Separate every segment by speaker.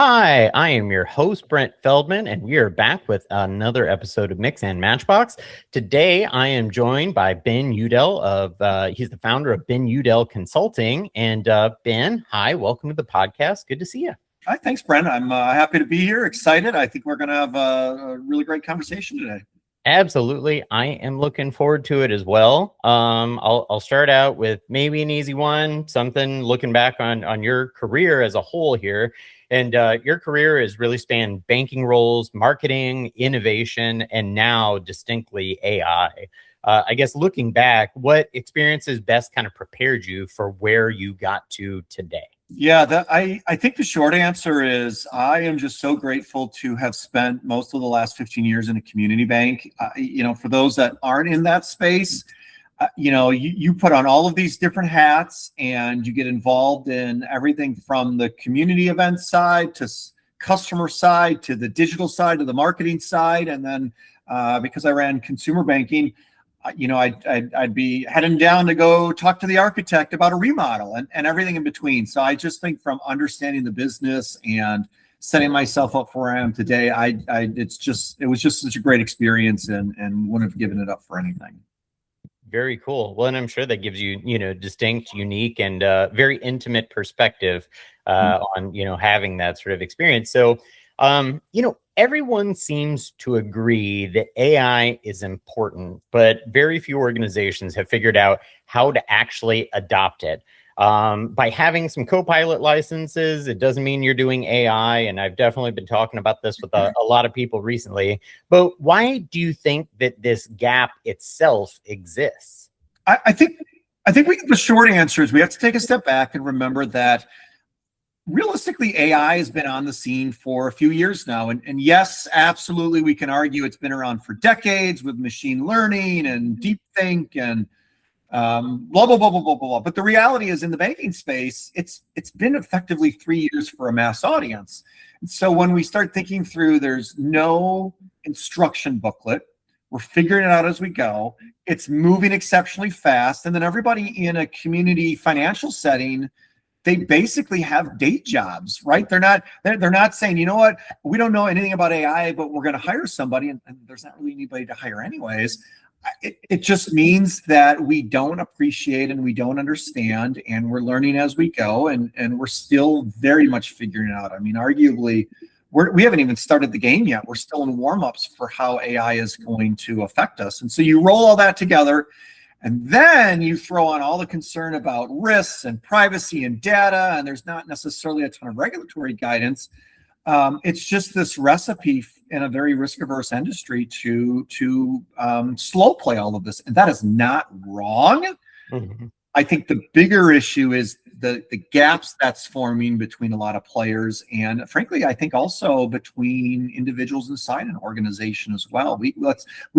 Speaker 1: Hi, I am your host, Brent Feldman, and we are back with another episode of Mix and Matchbox. Today, I am joined by Ben Udell he's the founder of Ben Udell Consulting. And Ben, hi, welcome to the podcast. Good to see you.
Speaker 2: Hi, thanks, Brent. I'm happy to be here. Excited. I think we're going to have a really great conversation today.
Speaker 1: Absolutely. I am looking forward to it as well. I'll start out with maybe an easy one, something looking back on your career as a whole here. And your career has really spanned banking roles, marketing, innovation, and now distinctly AI. I guess looking back, what experiences best kind of prepared you for where you got to today?
Speaker 2: Yeah, I think the short answer is I am just so grateful to have spent most of the last 15 years in a community bank. For those that aren't in that space, you put on all of these different hats and you get involved in everything from the community event side to customer side to the digital side to the marketing side. And then because I ran consumer banking, I'd be heading down to go talk to the architect about a remodel and everything in between. So I just think from understanding the business and setting myself up for where I am today, it was just such a great experience and wouldn't have given it up for anything.
Speaker 1: Very cool. Well, and I'm sure that gives you, distinct, unique, and very intimate perspective on, having that sort of experience. So, everyone seems to agree that AI is important, but very few organizations have figured out how to actually adopt it. By having some co-pilot licenses, it doesn't mean you're doing AI. And I've definitely been talking about this with a lot of people recently. But why do you think that this gap itself exists?
Speaker 2: I think the short answer is we have to take a step back and remember that realistically, AI has been on the scene for a few years now. And yes, absolutely, we can argue it's been around for decades with machine learning and deep think and blah, blah, blah, blah, blah, blah. But the reality is in the banking space, it's been effectively 3 years for a mass audience. And so when we start thinking through, there's no instruction booklet. We're figuring it out as we go. It's moving exceptionally fast. And then everybody in a community financial setting, they basically have day jobs, right? They're not saying, you know what, we don't know anything about AI, but we're going to hire somebody, and there's not really anybody to hire anyways. It just means that we don't appreciate and we don't understand, and we're learning as we go, and we're still very much figuring it out. I mean, arguably, we haven't even started the game yet. We're still in warm-ups for how AI is going to affect us. And so you roll all that together, and then you throw on all the concern about risks and privacy and data, and there's not necessarily a ton of regulatory guidance. It's just this recipe in a very risk-averse industry to slow play all of this, and that is not wrong. Mm-hmm. I think the bigger issue is the gaps that's forming between a lot of players, and frankly, I think also between individuals inside an organization as well. We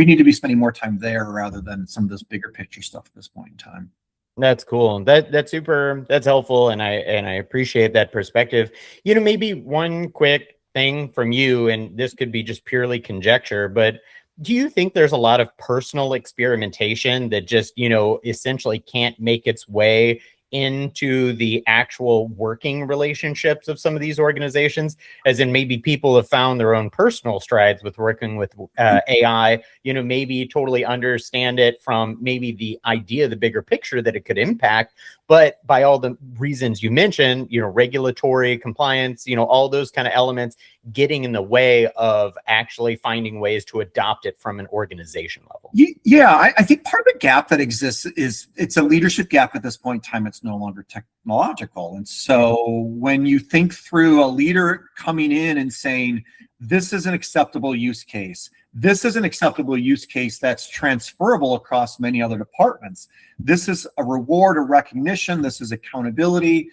Speaker 2: need to be spending more time there rather than some of this bigger picture stuff at this point in time.
Speaker 1: That's cool. That's helpful, and I appreciate that perspective. Maybe one quick thing from you, and this could be just purely conjecture, but do you think there's a lot of personal experimentation that just, essentially can't make its way into the actual working relationships of some of these organizations, as in maybe people have found their own personal strides with working with AI, maybe totally understand it from maybe the idea, the bigger picture that it could impact, but by all the reasons you mentioned, regulatory compliance, all those kind of elements getting in the way of actually finding ways to adopt it from an organization level.
Speaker 2: Yeah, I think part of the gap that exists is it's a leadership gap at this point in time. It's no longer technological. And so when you think through a leader coming in and saying, this is an acceptable use case, this is an acceptable use case that's transferable across many other departments, this is a reward or recognition, this is accountability,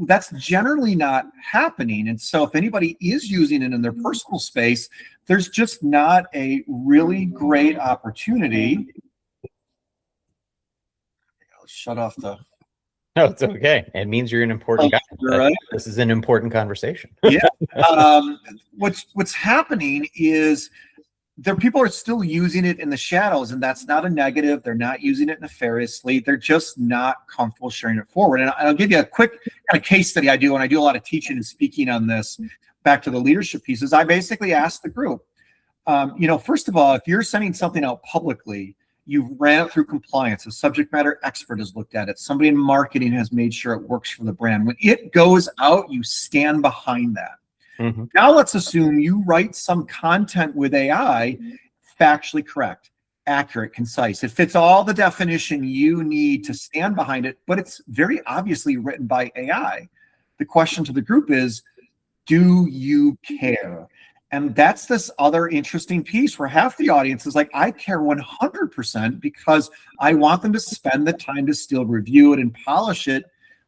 Speaker 2: that's generally not happening. And so if anybody is using it in their personal space, there's just not a really great opportunity. I'll shut off the...
Speaker 1: No, it's okay. It means you're an important guy.
Speaker 2: Right?
Speaker 1: This is an important conversation.
Speaker 2: Yeah. What's happening is people are still using it in the shadows, and that's not a negative. They're not using it nefariously. They're just not comfortable sharing it forward. And I'll give you a quick kind of case study I do when I do a lot of teaching and speaking on this. Back to the leadership pieces, I basically ask the group, first of all, if you're sending something out publicly, you've ran it through compliance. A subject matter expert has looked at it. Somebody in marketing has made sure it works for the brand. When it goes out, you stand behind that. Mm-hmm. Now let's assume you write some content with AI, factually correct, accurate, concise. It fits all the definition you need to stand behind it, but it's very obviously written by AI. The question to the group is, do you care? And that's this other interesting piece where half the audience is like, I care 100% because I want them to spend the time to still review it and polish it,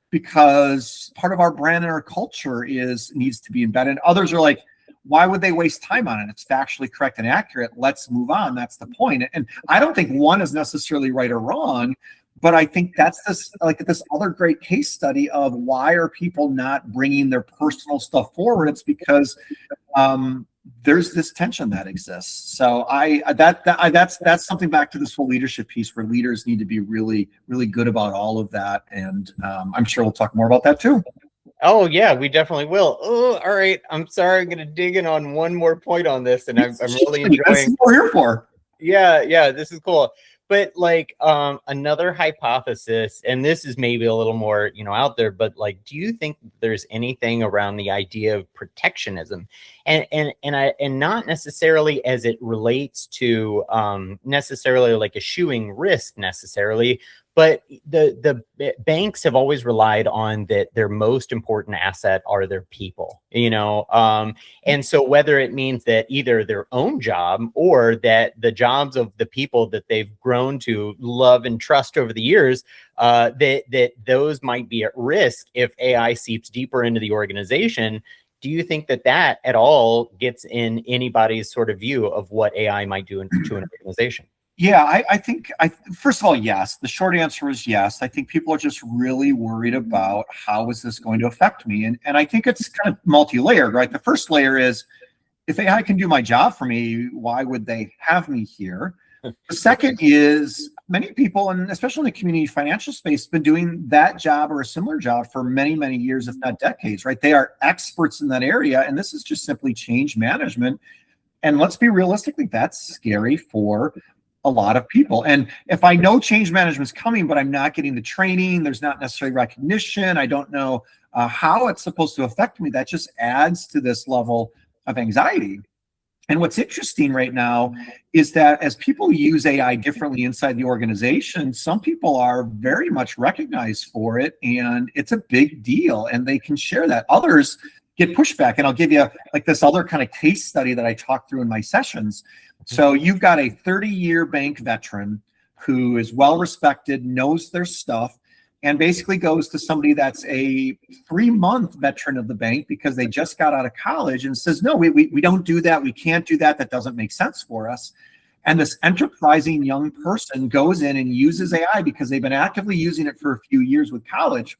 Speaker 2: because part of our brand and our culture needs to be embedded. Others are like, why would they waste time on it? It's factually correct and accurate. Let's move on. That's the point. And I don't think one is necessarily right or wrong, but I think that's this other great case study of why are people not bringing their personal stuff forward? It's because there's this tension that exists. So that's something back to this whole leadership piece where leaders need to be really, really good about all of that. And I'm sure we'll talk more about that too.
Speaker 1: Oh yeah, we definitely will. Oh, all right. I'm sorry. I'm going to dig in on one more point on this, and I'm really enjoying.
Speaker 2: That's what we're here for.
Speaker 1: Yeah, this is cool. But like another hypothesis, and this is maybe a little more, out there, but like, do you think there's anything around the idea of protectionism, and not necessarily as it relates to necessarily like eschewing risk necessarily, but the banks have always relied on that their most important asset are their people, and so whether it means that either their own job or that the jobs of the people that they've grown to love and trust over the years, that those might be at risk if AI seeps deeper into the organization. Do you think that at all gets in anybody's sort of view of what AI might do to an organization?
Speaker 2: Yeah, I think first of all, yes. The short answer is yes. I think people are just really worried about how is this going to affect me? And I think it's kind of multi-layered, right? The first layer is, if AI can do my job for me, why would they have me here? The second is, many people, and especially in the community financial space, have been doing that job or a similar job for many, many years, if not decades, right? They are experts in that area, and this is just simply change management. And let's be realistic, that's scary for a lot of people. And if I know change management is coming, but I'm not getting the training, there's not necessarily recognition, I don't know how it's supposed to affect me, that just adds to this level of anxiety. And what's interesting right now is that as people use AI differently inside the organization, some people are very much recognized for it, and it's a big deal, and they can share that. Others get pushback. And I'll give you like this other kind of case study that I talk through in my sessions. So you've got a 30-year bank veteran who is well-respected, knows their stuff, and basically goes to somebody that's a 3-month veteran of the bank because they just got out of college and says, no, we don't do that. We can't do that. That doesn't make sense for us. And this enterprising young person goes in and uses AI because they've been actively using it for a few years with college.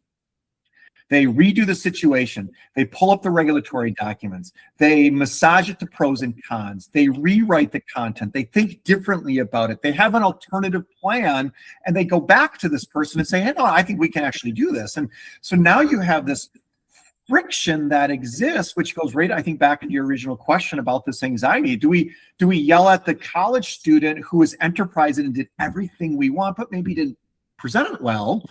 Speaker 2: They redo the situation. They pull up the regulatory documents. They massage it to pros and cons. They rewrite the content. They think differently about it. They have an alternative plan, and they go back to this person and say, hey, no, I think we can actually do this. And so now you have this friction that exists, which goes right, I think, back into your original question about this anxiety. Do we yell at the college student who is enterprising and did everything we want, but maybe didn't present it well?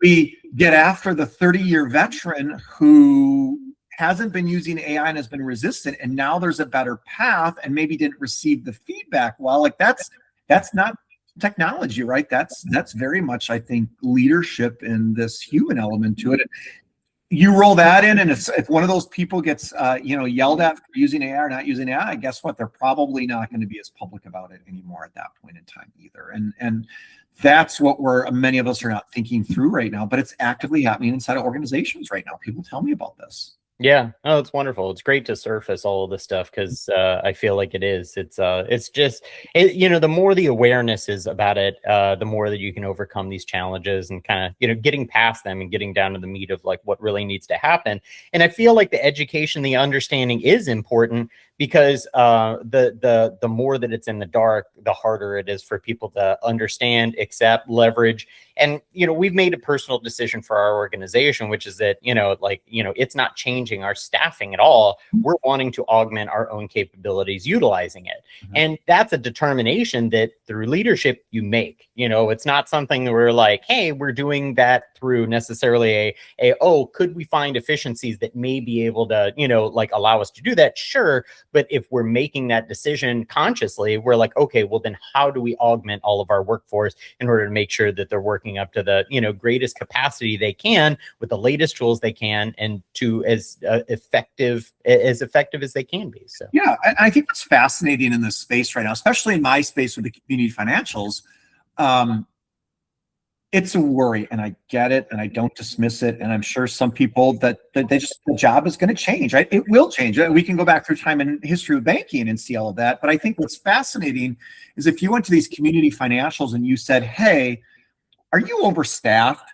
Speaker 2: We get after the 30-year veteran who hasn't been using AI and has been resistant, and now there's a better path and maybe didn't receive the feedback well? Like that's not technology, right? That's very much, I think, leadership and this human element to it. You roll that in, and if one of those people gets yelled at for using AI or not using AI, guess what? They're probably not going to be as public about it anymore at that point in time either. And that's what many of us are not thinking through right now, but it's actively happening inside of organizations right now. People tell me about this.
Speaker 1: Yeah. Oh, it's wonderful. It's great to surface all of this stuff because I feel like it is. It's just, the more the awareness is about it, the more that you can overcome these challenges and kind of, getting past them and getting down to the meat of like what really needs to happen. And I feel like the education, the understanding is important because the more that it's in the dark, the harder it is for people to understand, accept, leverage. And, we've made a personal decision for our organization, which is that, it's not changing our staffing at all. We're wanting to augment our own capabilities utilizing it. Mm-hmm. And that's a determination that through leadership you make. It's not something that we're like, hey, we're doing that through necessarily could we find efficiencies that may be able to, allow us to do that? Sure. But if we're making that decision consciously, we're like, okay, well, then how do we augment all of our workforce in order to make sure that they're working up to the, greatest capacity they can with the latest tools they can and to as effective as they can be. So,
Speaker 2: yeah, I think what's fascinating in this space right now, especially in my space with the community financials, it's a worry, and I get it, and I don't dismiss it. And I'm sure some people that they just, the job is going to change, right? It will change. We can go back through time in history of banking and see all of that. But I think what's fascinating is if you went to these community financials and you said, hey, are you overstaffed?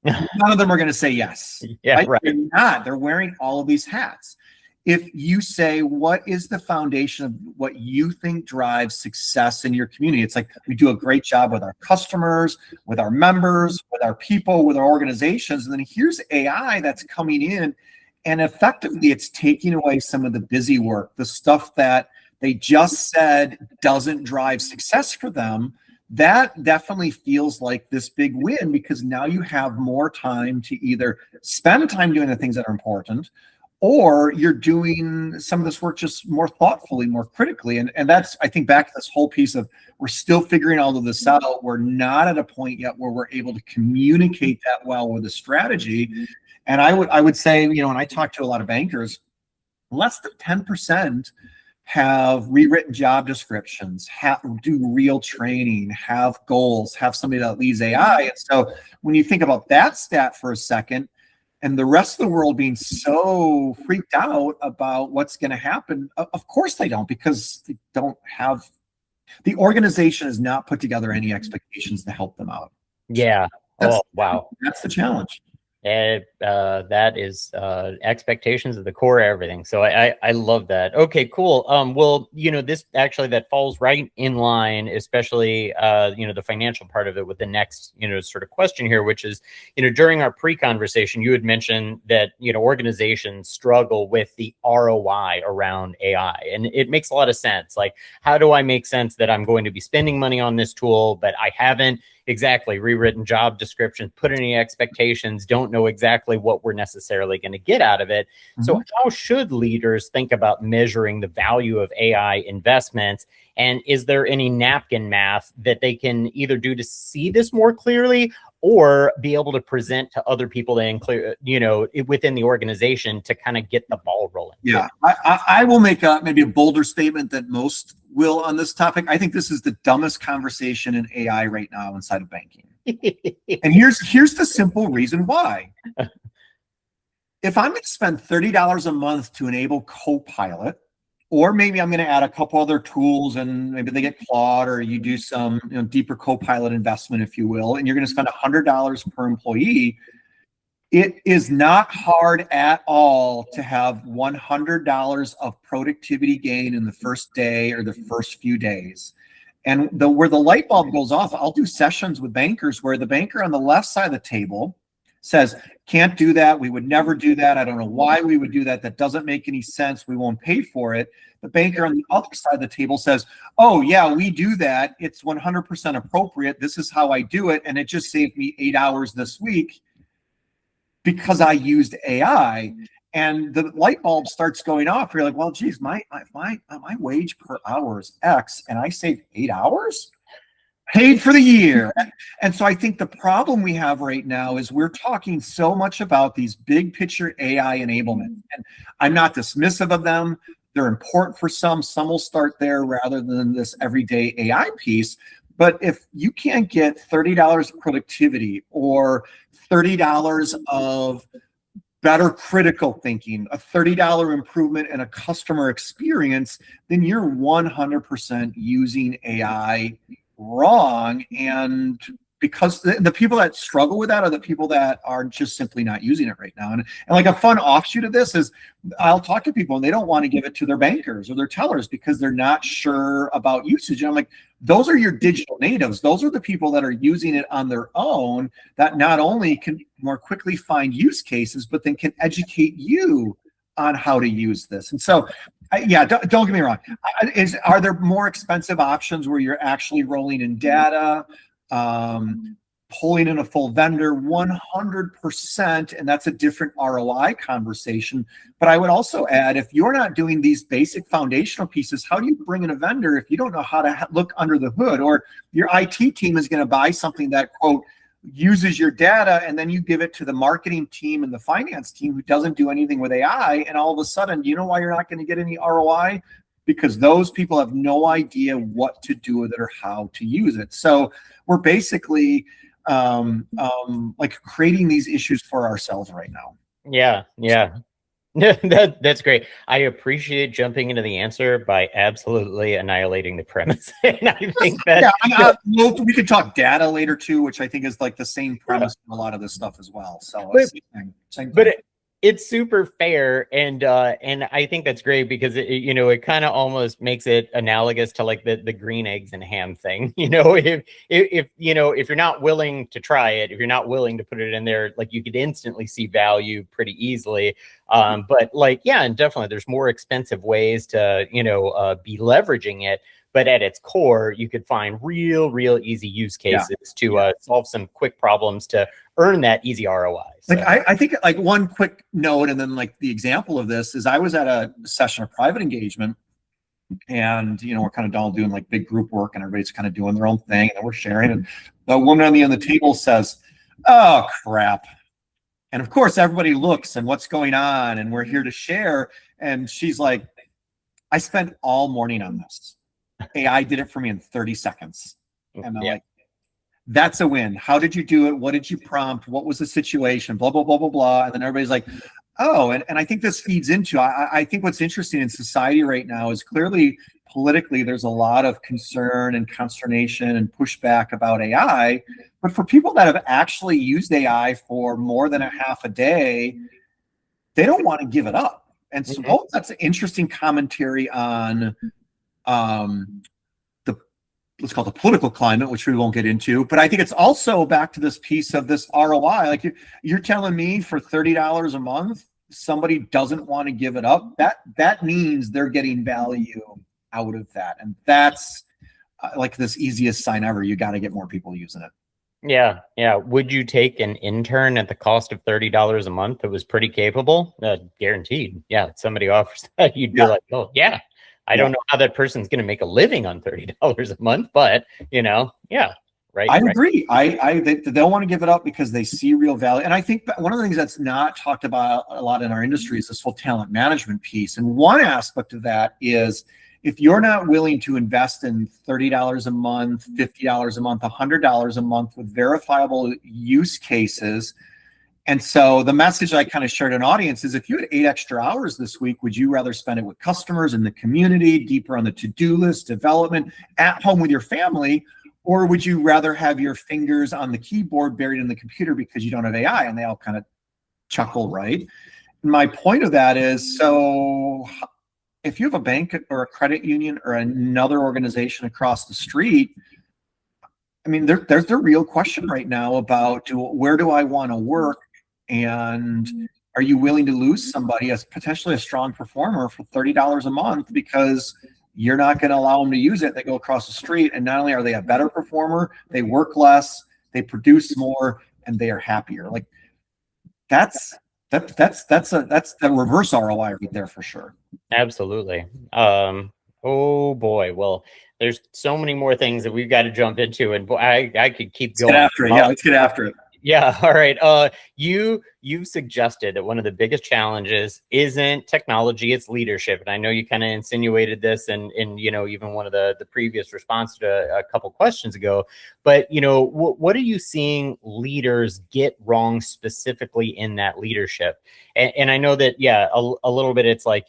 Speaker 2: None of them are going to say yes.
Speaker 1: Yeah, right.
Speaker 2: They're not. They're wearing all of these hats. If you say, what is the foundation of what you think drives success in your community? It's like we do a great job with our customers, with our members, with our people, with our organizations. And then here's AI that's coming in, and effectively it's taking away some of the busy work, the stuff that they just said doesn't drive success for them. That definitely feels like this big win because now you have more time to either spend time doing the things that are important, or you're doing some of this work just more thoughtfully, more critically. And that's, I think, back to this whole piece of we're still figuring all of this out. We're not at a point yet where we're able to communicate that well with a strategy. And I would say, when I talk to a lot of bankers, less than 10% have rewritten job descriptions, do real training, have goals, have somebody that leads AI. And so when you think about that stat for a second, and the rest of the world being so freaked out about what's going to happen, of course they don't, because they don't have, the organization has not put together any expectations to help them out.
Speaker 1: Yeah. Wow.
Speaker 2: That's the challenge.
Speaker 1: And that is expectations at the core of everything. So I love that. Okay, cool. Well, this actually that falls right in line, especially the financial part of it with the next sort of question here, which is during our pre-conversation, you had mentioned that organizations struggle with the ROI around AI, and it makes a lot of sense. Like, how do I make sense that I'm going to be spending money on this tool, but I haven't exactly rewritten job descriptions, put any expectations, don't know exactly what we're necessarily going to get out of it. Mm-hmm. So how should leaders think about measuring the value of AI investments? And is there any napkin math that they can either do to see this more clearly or be able to present to other people and clear, within the organization to kind of get the ball rolling?
Speaker 2: Yeah, I will make maybe a bolder statement than most will on this topic. I think this is the dumbest conversation in AI right now inside of banking. And here's the simple reason why. If I'm going to spend $30 a month to enable Copilot, or maybe I'm going to add a couple other tools and maybe they get Claude, or you do some deeper Copilot investment, if you will, and you're going to spend $100 per employee, it is not hard at all to have $100 of productivity gain in the first day or the first few days. And where the light bulb goes off, I'll do sessions with bankers where the banker on the left side of the table says, can't do that. We would never do that. I don't know why we would do that. That doesn't make any sense. We won't pay for it. The banker on the other side of the table says, oh, yeah, we do that. It's 100% appropriate. This is how I do it. And it just saved me 8 hours this week because I used AI. And the light bulb starts going off. You're like, well, geez, my wage per hour is X, and I saved 8 hours? Paid for the year. And so I think the problem we have right now is we're talking so much about these big picture AI enablement. And I'm not dismissive of them. They're important for some. Some will start there rather than this everyday AI piece. But if you can't get $30 of productivity or $30 of better critical thinking, a $30 improvement in a customer experience, then you're 100% using AI wrong. And because the people that struggle with that are the people that are just simply not using it right now. And like a fun offshoot of this is I'll talk to people and they don't want to give it to their bankers or their tellers because they're not sure about usage. And I'm like, those are your digital natives. Those are the people that are using it on their own that not only can more quickly find use cases, but then can educate you on how to use this. And so, yeah, don't get me wrong. Are there more expensive options where you're actually rolling in data, pulling in a full vendor? 100%, and that's a different ROI conversation. But I would also add, if you're not doing these basic foundational pieces, how do you bring in a vendor if you don't know how to look under the hood? Or your IT team is going to buy something that, quote, uses your data, and then you give it to the marketing team and the finance team who doesn't do anything with AI, and all of a sudden, you know why you're not going to get any ROI? Because those people have no idea what to do with it or how to use it. So we're basically like creating these issues for ourselves right now.
Speaker 1: Yeah. That's great. I appreciate jumping into the answer by absolutely annihilating the premise. And I think that
Speaker 2: we could talk data later too, which I think is like the same premise in a lot of this stuff as well. So same thing.
Speaker 1: It's super fair, and I think that's great because it kind of almost makes it analogous to like the green eggs and ham thing. If you're not willing to try it, if you're not willing to put it in there, like you could instantly see value pretty easily. But like, yeah, and definitely there's more expensive ways to be leveraging it. But at its core, you could find real easy use cases to solve some quick problems to earn that easy ROI. So.
Speaker 2: Like I think like one quick note, and then like the example of this is I was at a session of private engagement, and we're kind of all doing like big group work, and everybody's kind of doing their own thing, and we're sharing. And the woman on the end of the table says, "Oh crap!" And of course, everybody looks and what's going on, and we're here to share. And she's like, "I spent all morning on this. AI did it for me in 30 seconds. And I'm like, that's a win. How did you do it? What did you prompt? What was the situation? Blah, blah, blah, blah, blah." And then everybody's like, oh, and I think this feeds into, I think what's interesting in society right now is clearly politically, there's a lot of concern and consternation and pushback about AI. But for people that have actually used AI for more than a half a day, they don't want to give it up. And so that's an interesting commentary on let's call it the political climate, which we won't get into. But I think it's also back to this piece of this ROI. Like you're telling me for $30 a month, somebody doesn't want to give it up. That means they're getting value out of that. And that's like this easiest sign ever. You got to get more people using it.
Speaker 1: Yeah. Would you take an intern at the cost of $30 a month that was pretty capable? Guaranteed. Yeah. If somebody offers that, you'd be like, oh yeah. I don't know how that person's going to make a living on $30 a month, but right.
Speaker 2: I agree. They don't want to give it up because they see real value. And I think one of the things that's not talked about a lot in our industry is this whole talent management piece. And one aspect of that is if you're not willing to invest in $30 a month, $50 a month, $100 a month with verifiable use cases. And so the message I kind of shared in audience is if you had 8 extra hours this week, would you rather spend it with customers in the community, deeper on the to-do list, development, at home with your family, or would you rather have your fingers on the keyboard buried in the computer because you don't have AI? And they all kind of chuckle, right? And my point of that is, so if you have a bank or a credit union or another organization across the street, I mean, there's the real question right now about where do I want to work? And are you willing to lose somebody as potentially a strong performer for $30 a month because you're not going to allow them to use it? They go across the street, and not only are they a better performer, they work less, they produce more, and they are happier. Like that's the reverse ROI right there for sure.
Speaker 1: Absolutely. Oh boy. Well, there's so many more things that we've got to jump into, and I could keep going.
Speaker 2: Let's get after it. Yeah, let's get after it.
Speaker 1: Yeah. All right. you've suggested that one of the biggest challenges isn't technology, it's leadership. And I know you kind of insinuated this in even one of the previous response to a couple questions ago. But what are you seeing leaders get wrong specifically in that leadership? And I know that a little bit it's like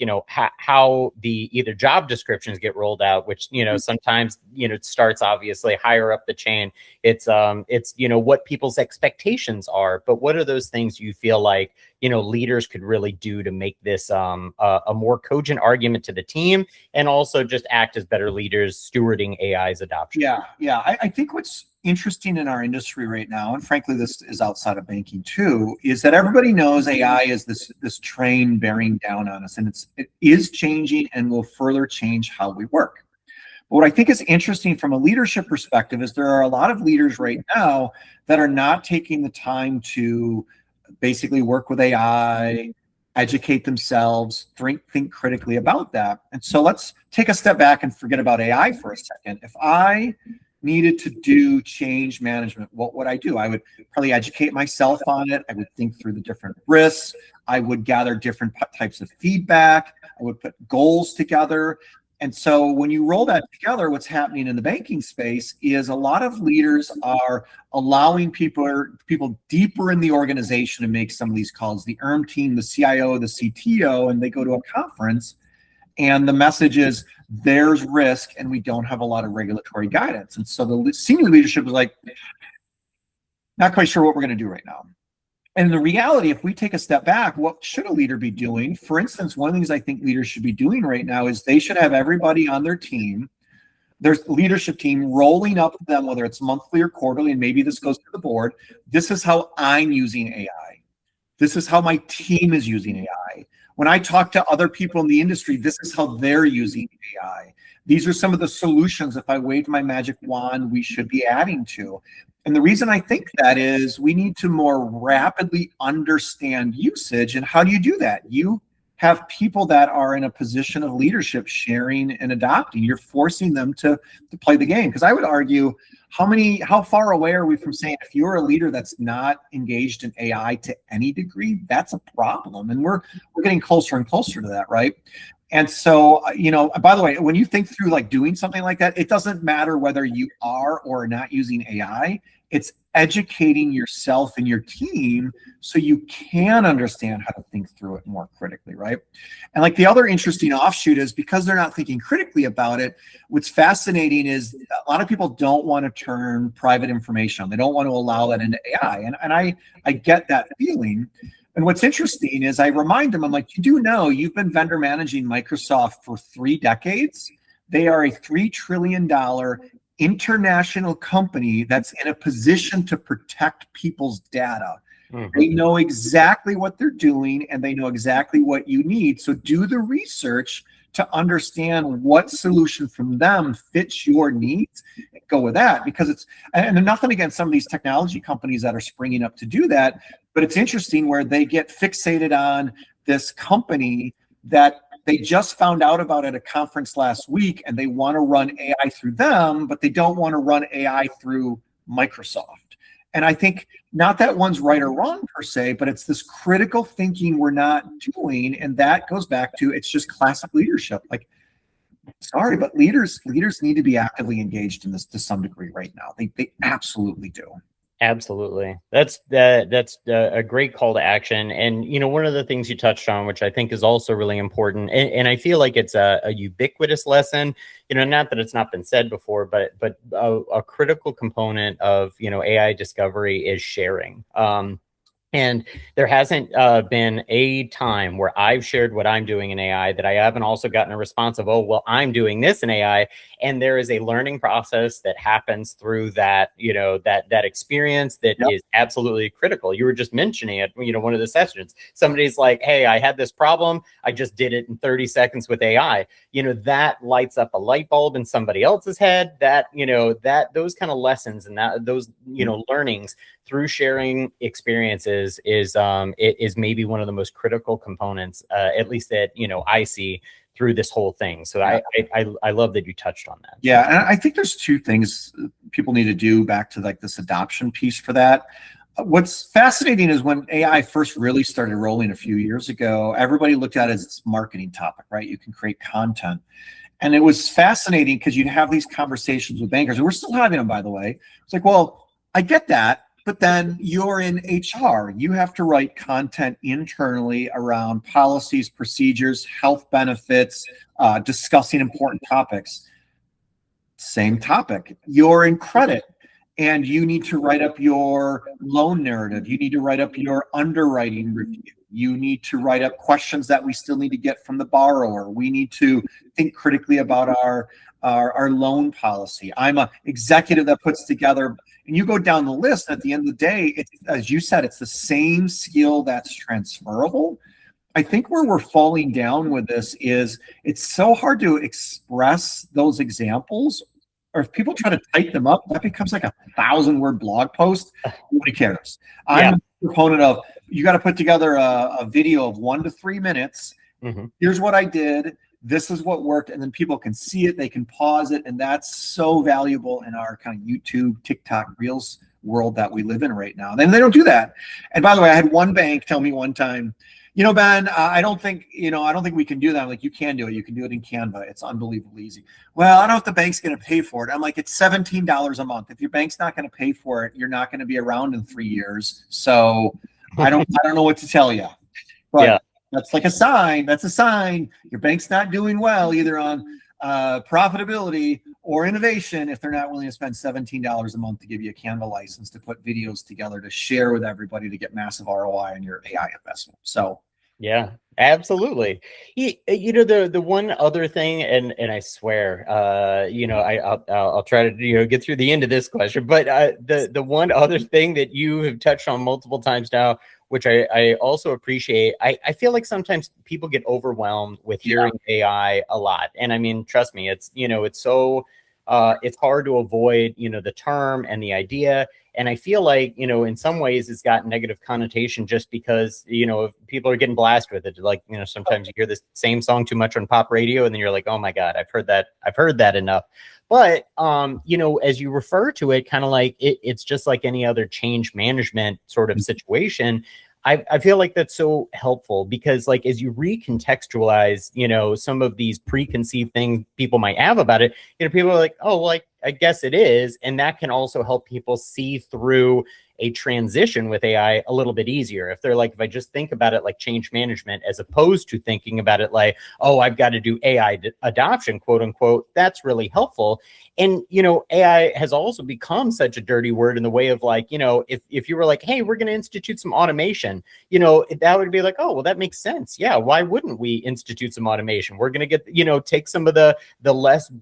Speaker 1: how the either job descriptions get rolled out, which sometimes it starts obviously higher up the chain. It's what people's expectations are, but what are those things you feel like leaders could really do to make this a more cogent argument to the team, and also just act as better leaders stewarding AI's adoption?
Speaker 2: I think what's interesting in our industry right now, and frankly this is outside of banking too, is that everybody knows AI is this train bearing down on us, and it is changing and will further change how we work. But what I think is interesting from a leadership perspective is there are a lot of leaders right now that are not taking the time to basically work with AI, educate themselves, think critically about that. And so let's take a step back and forget about AI for a second. If I needed to do change management, what would I do? I would probably educate myself on it. I would think through the different risks. I would gather different types of feedback. I would put goals together. And so when you roll that together, what's happening in the banking space is a lot of leaders are allowing people deeper in the organization to make some of these calls. The team, the CIO, the CTO, and they go to a conference and the message is there's risk and we don't have a lot of regulatory guidance. And so the senior leadership is like, not quite sure what we're going to do right now. And the reality, if we take a step back, what should a leader be doing? For instance, one of the things I think leaders should be doing right now is they should have everybody on their team, their leadership team, rolling up to them, whether it's monthly or quarterly, and maybe this goes to the board. This is how I'm using AI. This is how my team is using AI. When I talk to other people in the industry, this is how they're using AI. These are some of the solutions, if I waved my magic wand, we should be adding to. And the reason I think that is we need to more rapidly understand usage. And how do you do that? You have people that are in a position of leadership sharing and adopting. You're forcing them to play the game. Because I would argue, how far away are we from saying if you're a leader that's not engaged in AI to any degree, that's a problem. And we're getting closer and closer to that, right? And so, by the way, when you think through like doing something like that, it doesn't matter whether you are or not using AI. It's educating yourself and your team so you can understand how to think through it more critically, right? And like the other interesting offshoot is because they're not thinking critically about it, what's fascinating is a lot of people don't want to turn private information on. They don't want to allow that into AI. And I get that feeling. And what's interesting is I remind them, I'm like, you do know you've been vendor managing Microsoft for 3 decades. They are a $3 trillion international company that's in a position to protect people's data. Mm-hmm. They know exactly what they're doing and they know exactly what you need. So do the research to understand what solution from them fits your needs and go with that, because and nothing against some of these technology companies that are springing up to do that, but it's interesting where they get fixated on this company that they just found out about at a conference last week and they want to run AI through them, but they don't want to run AI through Microsoft. And I think not that one's right or wrong per se, but it's this critical thinking we're not doing. And that goes back to, it's just classic leadership. Like, sorry, but leaders need to be actively engaged in this to some degree right now. They absolutely do.
Speaker 1: Absolutely. That's a great call to action. And, one of the things you touched on, which I think is also really important, and I feel like it's a ubiquitous lesson, not that it's not been said before, but a critical component of, AI discovery is sharing. And there hasn't been a time where I've shared what I'm doing in AI that I haven't also gotten a response of, oh, well, I'm doing this in AI. And there is a learning process that happens through that, that experience that is absolutely critical. You were just mentioning it, one of the sessions. Somebody's like, hey, I had this problem. I just did it in 30 seconds with AI. That lights up a light bulb in somebody else's head. That those kind of lessons and those learnings through sharing experiences is maybe one of the most critical components, at least that I see through this whole thing. So I love that you touched on that.
Speaker 2: Yeah, and I think there's 2 things people need to do back to like this adoption piece for that. What's fascinating is when AI first really started rolling a few years ago, everybody looked at it as its marketing topic, right? You can create content. And it was fascinating because you'd have these conversations with bankers, and we're still having them, by the way. It's like, well, I get that, but then you're in HR. You have to write content internally around policies, procedures, health benefits, discussing important topics. Same topic. You're in credit, and you need to write up your loan narrative. You need to write up your underwriting review. You need to write up questions that we still need to get from the borrower. We need to think critically about our loan policy. I'm an executive that puts together, and you go down the list. At the end of the day, it's, as you said, it's the same skill that's transferable. I think where we're falling down with this is it's so hard to express those examples, or if people try to type them up, that becomes like a 1,000-word blog post. Nobody cares. I'm a proponent of, you got to put together a video of 1 to 3 minutes. Here's what I did. This is what worked. And then people can see it. They can pause it. And that's so valuable in our kind of YouTube, TikTok, Reels world that we live in right now. And they don't do that. And by the way, I had one bank tell me one time, Ben, I don't think we can do that. I'm like, you can do it. You can do it in Canva. It's unbelievably easy. Well, I don't know if the bank's going to pay for it. I'm like, it's $17 a month. If your bank's not going to pay for it, you're not going to be around in 3 years. So I don't know what to tell you. But that's like a sign. That's a sign. Your bank's not doing well either on profitability or innovation if they're not willing to spend $17 a month to give you a Canva license to put videos together to share with everybody to get massive ROI on your AI investment. So
Speaker 1: yeah, absolutely. The one other thing, and I swear, I'll try to get through the end of this question, but the one other thing that you have touched on multiple times now, which I also appreciate, I feel like sometimes people get overwhelmed with hearing AI a lot, and I mean, trust me, it's so it's hard to avoid the term and the idea. And I feel like, in some ways it's got negative connotation just because, people are getting blasted with it. Like, sometimes you hear the same song too much on pop radio and then you're like, oh my God, I've heard that enough. But, as you refer to it, kind of like it's just like any other change management sort of situation. I feel like that's so helpful because, like, as you recontextualize, some of these preconceived things people might have about it, people are like, oh, like, I guess it is. And that can also help people see through a transition with AI a little bit easier. If they're like, if I just think about it like change management, as opposed to thinking about it like, oh, I've got to do AI adoption, quote unquote, that's really helpful. And, AI has also become such a dirty word in the way of like, if you were like, hey, we're going to institute some automation, that would be like, oh, well, that makes sense. Yeah. Why wouldn't we institute some automation? We're going to get, take some of the less,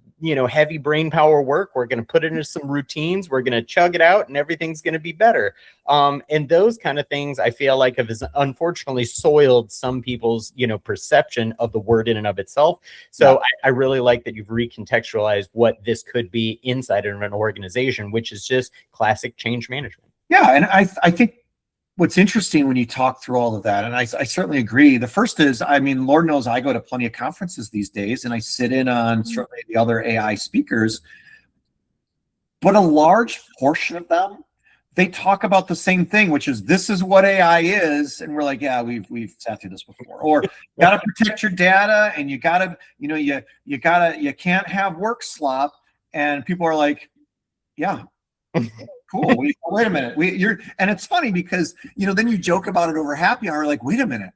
Speaker 1: heavy brain power work. We're going to put it into some routines. We're going to chug it out and everything's going to be better. And those kind of things I feel like have unfortunately soiled some people's, perception of the word in and of itself. So I really like that you've recontextualized what this could be inside of an organization, which is just classic change management.
Speaker 2: Yeah. And I think what's interesting when you talk through all of that, and I certainly agree. The first is, I mean, Lord knows I go to plenty of conferences these days and I sit in on certainly the other AI speakers, but a large portion of them, they talk about the same thing, which is this is what AI is. And we're like, yeah, we've sat through this before. Or you got to protect your data and you got to, you can't have work slop. And people are like, yeah, cool. Wait a minute. And it's funny because, then you joke about it over happy hour, like, wait a minute.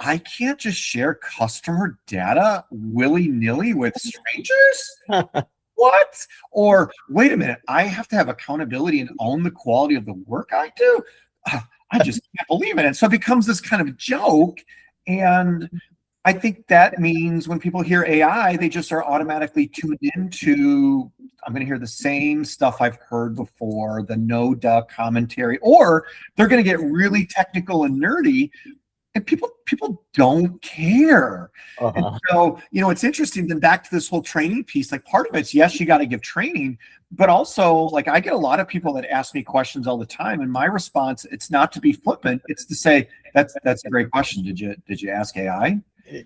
Speaker 2: I can't just share customer data willy-nilly with strangers. What? Or wait a minute, I have to have accountability and own the quality of the work I do. I just can't believe it. And so it becomes this kind of joke. And I think that means when people hear AI, they just are automatically tuned into, I'm going to hear the same stuff I've heard before, the no duh commentary, or they're going to get really technical and nerdy. And people don't care. And so, it's interesting. Then back to this whole training piece, like part of it's, yes, you got to give training, but also like I get a lot of people that ask me questions all the time. And my response, it's not to be flippant. It's to say, that's a great question. Did you ask AI?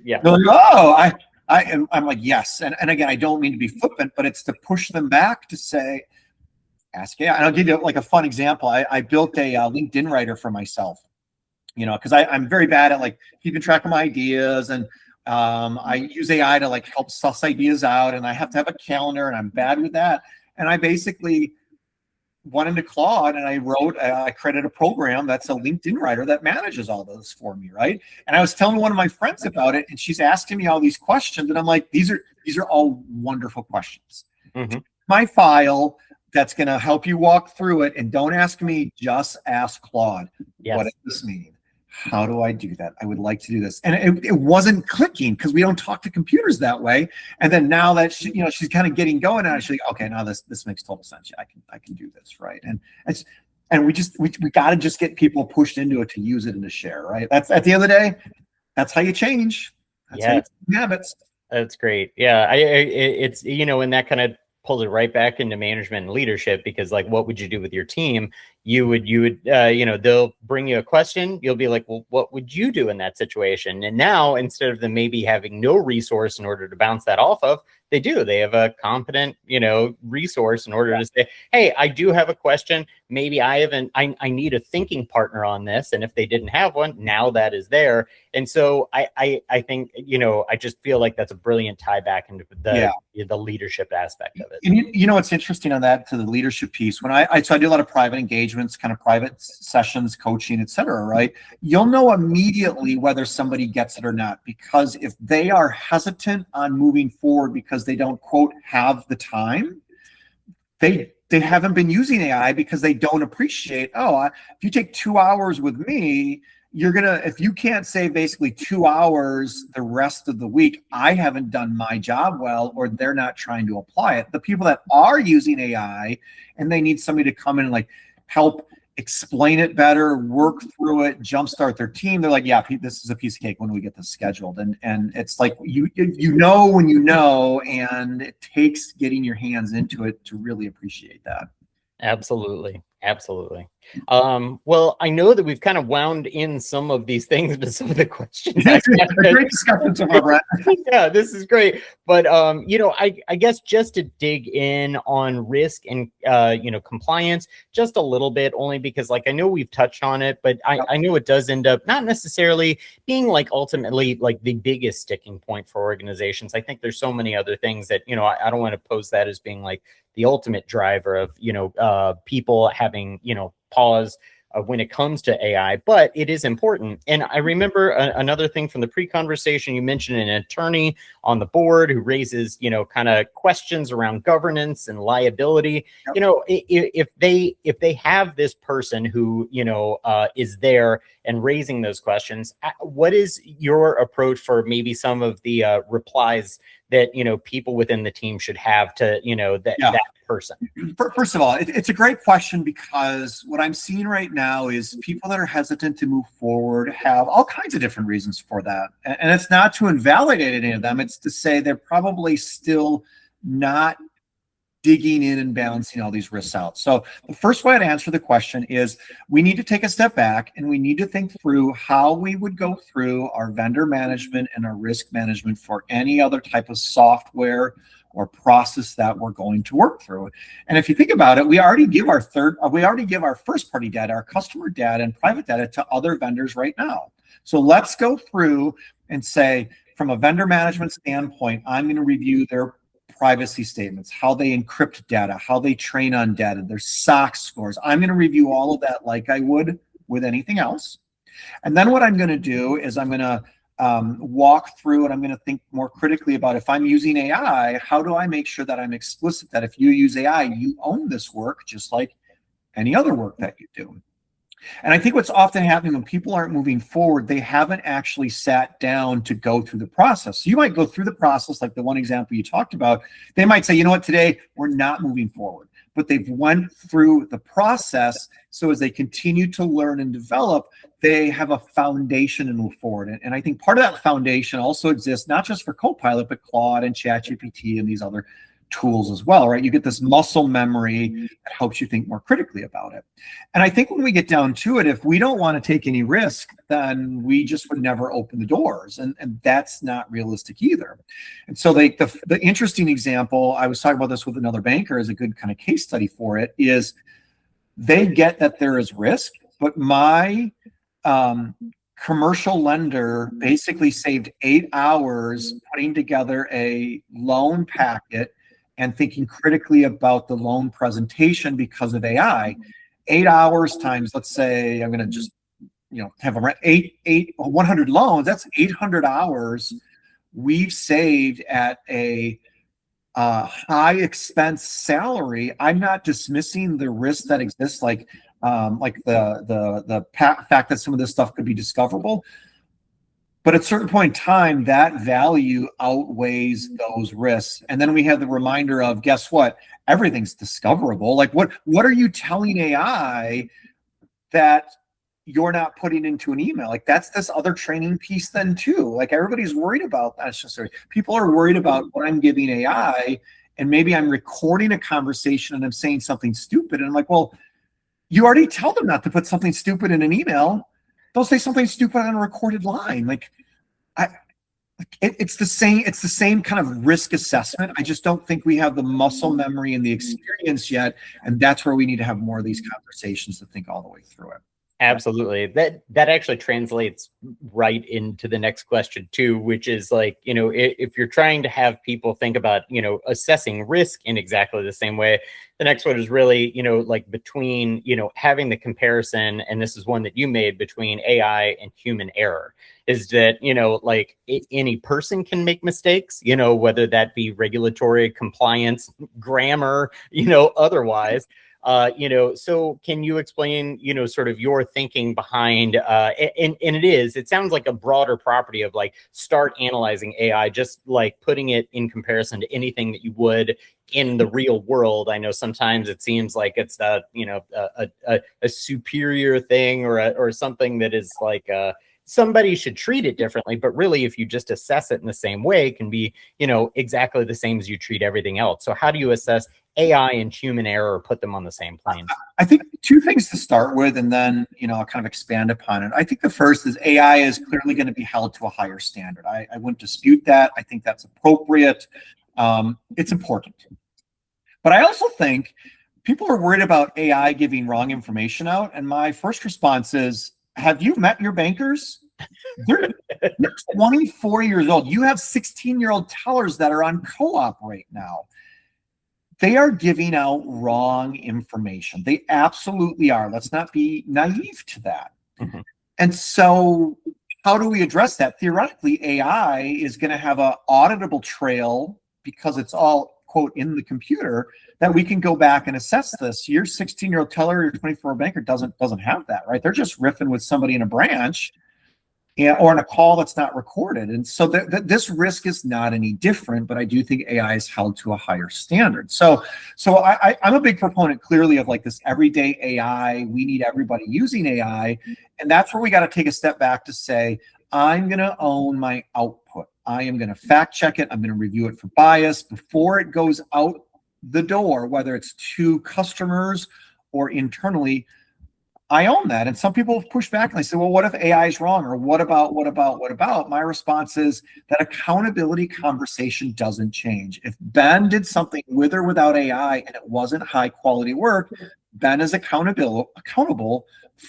Speaker 1: Yeah.
Speaker 2: They're like, oh, I'm like, yes. And again, I don't mean to be flippant, but it's to push them back to say, ask AI. And I'll give you like a fun example. I built a LinkedIn writer for myself, because I'm very bad at like keeping track of my ideas, and I use AI to like help suss ideas out, and I have to have a calendar, and I'm bad with that. And I basically went into Claude and I created a program that's a LinkedIn writer that manages all those for me, right? And I was telling one of my friends about it, and she's asking me all these questions, and I'm like, these are all wonderful questions.
Speaker 1: Mm-hmm.
Speaker 2: My file that's going to help you walk through it, and don't ask me, just ask Claude.
Speaker 1: Yes.
Speaker 2: What does this mean? How do I do that? I would like to do this. And it wasn't clicking because we don't talk to computers that way. And then now that she's kind of getting going, and she's like, okay, now this makes total sense. Yeah, I can do this, right? And we got to just get people pushed into it to use it and to share, right? That's at the end of the day, that's how you change. That's how you change habits.
Speaker 1: That's great. Yeah, it's and that kind of pulls it right back into management and leadership, because like, what would you do with your team? You would they'll bring you a question. You'll be like, well, what would you do in that situation? And now, instead of them maybe having no resource in order to bounce that off of, they have a competent, resource in order to say, hey, I do have a question. Maybe I need a thinking partner on this. And if they didn't have one, now that is there. And so I think, I just feel like that's a brilliant tie back into the leadership aspect of it.
Speaker 2: And what's interesting on that, to the leadership piece, when I do a lot of private engagements, kind of private sessions, coaching, et cetera, right? You'll know immediately whether somebody gets it or not, because if they are hesitant on moving forward because they don't, quote, have the time, they haven't been using AI because they don't appreciate, if you take 2 hours with me, if you can't save basically 2 hours the rest of the week, I haven't done my job well, or they're not trying to apply it. The people that are using AI and they need somebody to come in and like help explain it better, work through it, jumpstart their team, they're like, yeah, this is a piece of cake when we get this scheduled. And it's like, when you know, and it takes getting your hands into it to really appreciate that.
Speaker 1: Absolutely. Well, I know that we've kind of wound in some of these things into some of the questions.
Speaker 2: Great discussion so far, Brent.
Speaker 1: Yeah, this is great. But I guess just to dig in on risk and compliance just a little bit, only because like I know we've touched on it, but I know it does end up not necessarily being like ultimately like the biggest sticking point for organizations. I think there's so many other things that I don't want to pose that as being like the ultimate driver of people having pause when it comes to AI, but it is important. And I remember another thing from the pre-conversation, you mentioned an attorney on the board who raises, kind of questions around governance and liability. Yep. If they have this person who, is there and raising those questions, what is your approach for maybe some of the replies that, people within the team should have to, that person?
Speaker 2: First of all, it's a great question, because what I'm seeing right now is people that are hesitant to move forward have all kinds of different reasons for that. And it's not to invalidate any of them. It's to say they're probably still not digging in and balancing all these risks out. So the first way to answer the question is we need to take a step back and we need to think through how we would go through our vendor management and our risk management for any other type of software or process that we're going to work through. And if you think about it, we already give our first party data, our customer data and private data to other vendors right now. So let's go through and say, from a vendor management standpoint, I'm going to review their privacy statements, how they encrypt data, how they train on data, their SOC scores. I'm going to review all of that like I would with anything else. And then what I'm going to do is I'm going to walk through and I'm going to think more critically about, if I'm using AI, how do I make sure that I'm explicit that if you use AI, you own this work just like any other work that you do. And I think what's often happening when people aren't moving forward, they haven't actually sat down to go through the process. So you might go through the process, like the one example you talked about. They might say, you know what, today we're not moving forward, but they've went through the process. So as they continue to learn and develop, they have a foundation to move forward. And I think part of that foundation also exists, not just for Copilot, but Claude and ChatGPT and these other tools as well, right? You get this muscle memory that helps you think more critically about it. And I think when we get down to it, if we don't want to take any risk, then we just would never open the doors. And that's not realistic either. And so the interesting example, I was talking about this with another banker as a good kind of case study for it, is they get that there is risk, but my commercial lender basically saved 8 hours putting together a loan packet and thinking critically about the loan presentation because of AI. 8 hours times, let's say, I'm going to just, have 100 loans. That's 800 hours we've saved at a high expense salary. I'm not dismissing the risk that exists, like the fact that some of this stuff could be discoverable. But at a certain point in time, that value outweighs those risks. And then we have the reminder of, guess what? Everything's discoverable. Like what are you telling AI that you're not putting into an email? Like that's this other training piece then too. Like everybody's worried about that. People are worried about what I'm giving AI, and maybe I'm recording a conversation and I'm saying something stupid. And I'm like, well, you already tell them not to put something stupid in an email. They'll say something stupid on a recorded line. It's the same kind of risk assessment. I just don't think we have the muscle memory and the experience yet. And that's where we need to have more of these conversations to think all the way through it.
Speaker 1: Absolutely. That actually translates right into the next question too, which is like, if you're trying to have people think about, assessing risk in exactly the same way, the next one is really, like between, having the comparison, and this is one that you made, between AI and human error, is that, like any person can make mistakes, whether that be regulatory compliance, grammar, otherwise. So can you explain, sort of your thinking behind, and it sounds like a broader property of like, start analyzing AI, just like putting it in comparison to anything that you would in the real world. I know sometimes it seems like it's a superior thing or something that is like, somebody should treat it differently, but really if you just assess it in the same way, it can be, exactly the same as you treat everything else. So how do you assess AI and human error, put them on the same plane?
Speaker 2: I think two things to start with, and then, I'll kind of expand upon it. I think the first is AI is clearly going to be held to a higher standard. I wouldn't dispute that. I think that's appropriate. It's important. But I also think people are worried about AI giving wrong information out. And my first response is, have you met your bankers? They're 24 years old. You have 16-year-old tellers that are on co-op right now. They are giving out wrong information. They absolutely are. Let's not be naive to that. Mm-hmm. And so how do we address that? Theoretically, AI is going to have an auditable trail because it's all, quote, in the computer, that we can go back and assess this. Your 16-year-old teller, your 24-year-old banker doesn't have that, right? They're just riffing with somebody in a branch or in a call that's not recorded. And so this risk is not any different, but I do think AI is held to a higher standard. So I'm a big proponent clearly of like this everyday AI. We need everybody using AI. And that's where we got to take a step back to say, I'm going to own my output. I am going to fact check it. I'm going to review it for bias before it goes out the door, whether it's to customers or internally. I own that. And some people push back and they say, well, what if AI is wrong? Or what about? My response is that accountability conversation doesn't change. If Ben did something with or without AI and it wasn't high quality work, Ben is accountable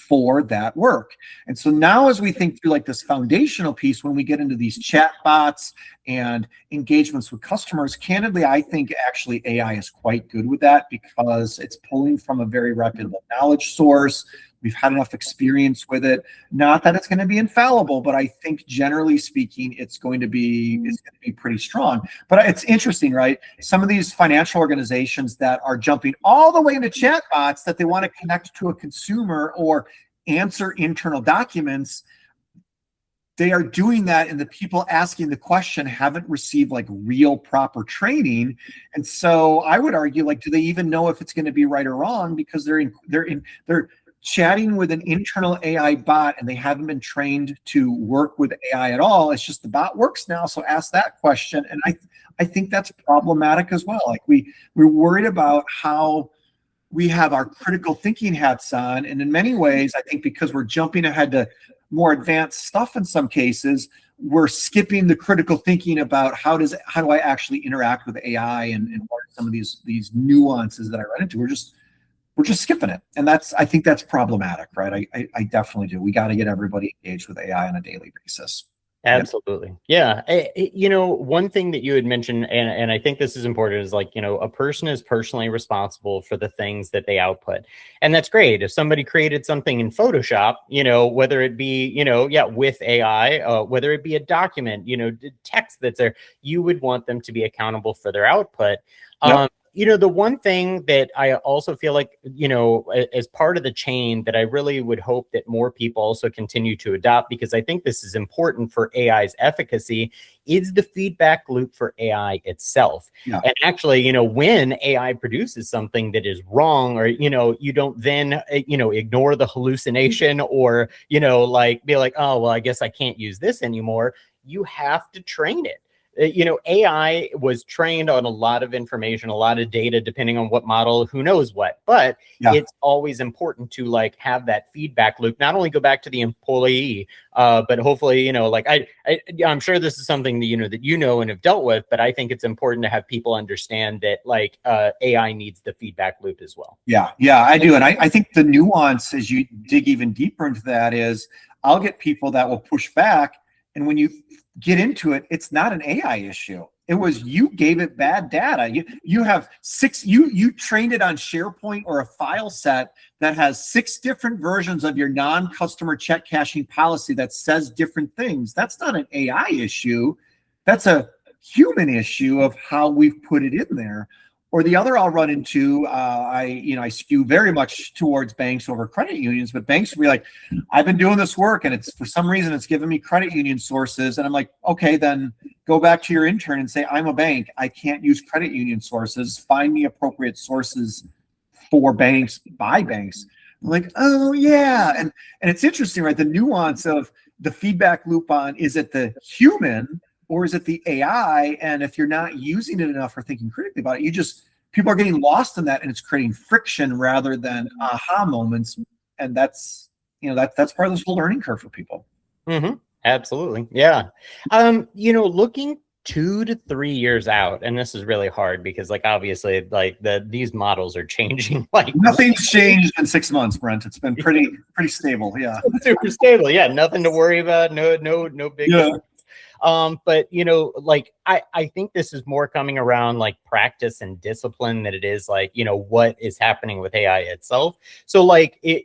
Speaker 2: for that work. And so now as we think through like this foundational piece, when we get into these chat bots and engagements with customers, candidly, I think actually AI is quite good with that because it's pulling from a very reputable knowledge source. We've had enough experience with it. Not that it's going to be infallible, but I think generally speaking, it's going to be pretty strong. But it's interesting, right? Some of these financial organizations that are jumping all the way into chatbots that they want to connect to a consumer or answer internal documents, they are doing that, and the people asking the question haven't received like real proper training. And so I would argue, like, do they even know if it's going to be right or wrong? Because they're chatting with an internal AI bot and they haven't been trained to work with AI at all. It's just the bot works now, so ask that question. And I think that's problematic as well. Like we're worried about how we have our critical thinking hats on, and in many ways, I think because we're jumping ahead to more advanced stuff in some cases, we're skipping the critical thinking about how do I actually interact with AI and what are some of these nuances that I run into. We're just skipping it, and I think that's problematic, right? I definitely do. We got to get everybody engaged with AI on a daily basis.
Speaker 1: Absolutely. Yeah. One thing that you had mentioned, and I think this is important, is like, a person is personally responsible for the things that they output. And that's great. If somebody created something in Photoshop, whether it be, with AI, whether it be a document, text that's there, you would want them to be accountable for their output.
Speaker 2: Yep.
Speaker 1: The one thing that I also feel like, as part of the chain that I really would hope that more people also continue to adopt, because I think this is important for AI's efficacy, is the feedback loop for AI itself.
Speaker 2: Yeah.
Speaker 1: And actually, when AI produces something that is wrong, or, you don't then, ignore the hallucination or, be like, oh, well, I guess I can't use this anymore. You have to train it. AI was trained on a lot of information, a lot of data, depending on what model, who knows what, but it's always important to have that feedback loop, not only go back to the employee, but hopefully, I'm sure this is something that, that and have dealt with, but I think it's important to have people understand that AI needs the feedback loop as well.
Speaker 2: Yeah, I do. And I think the nuance as you dig even deeper into that is I'll get people that will push back. And when you get into it, it's not an AI issue. It was you gave it bad data. You have you trained it on SharePoint or a file set that has 6 different versions of your non-customer check cashing policy that says different things. That's not an AI issue. That's a human issue of how we've put it in there. Or the other I'll run into, I skew very much towards banks over credit unions, but banks will be like, I've been doing this work and it's for some reason it's giving me credit union sources. And I'm like, okay, then go back to your intern and say, I'm a bank. I can't use credit union sources. Find me appropriate sources for banks by banks. I'm like, oh yeah. And it's interesting, right? The nuance of the feedback loop on, is it the human or is it the AI? And if you're not using it enough or thinking critically about it, people are getting lost in that, and it's creating friction rather than aha moments. And that's part of this whole learning curve for people.
Speaker 1: Mm-hmm. Absolutely. Yeah. Looking 2 to 3 years out, and this is really hard because obviously these models are changing.
Speaker 2: Nothing's changed in 6 months, Brent. It's been pretty stable. Yeah.
Speaker 1: Super stable. Yeah. Nothing to worry about. No big.
Speaker 2: Yeah.
Speaker 1: But I think this is more coming around practice and discipline than it is what is happening with AI itself. So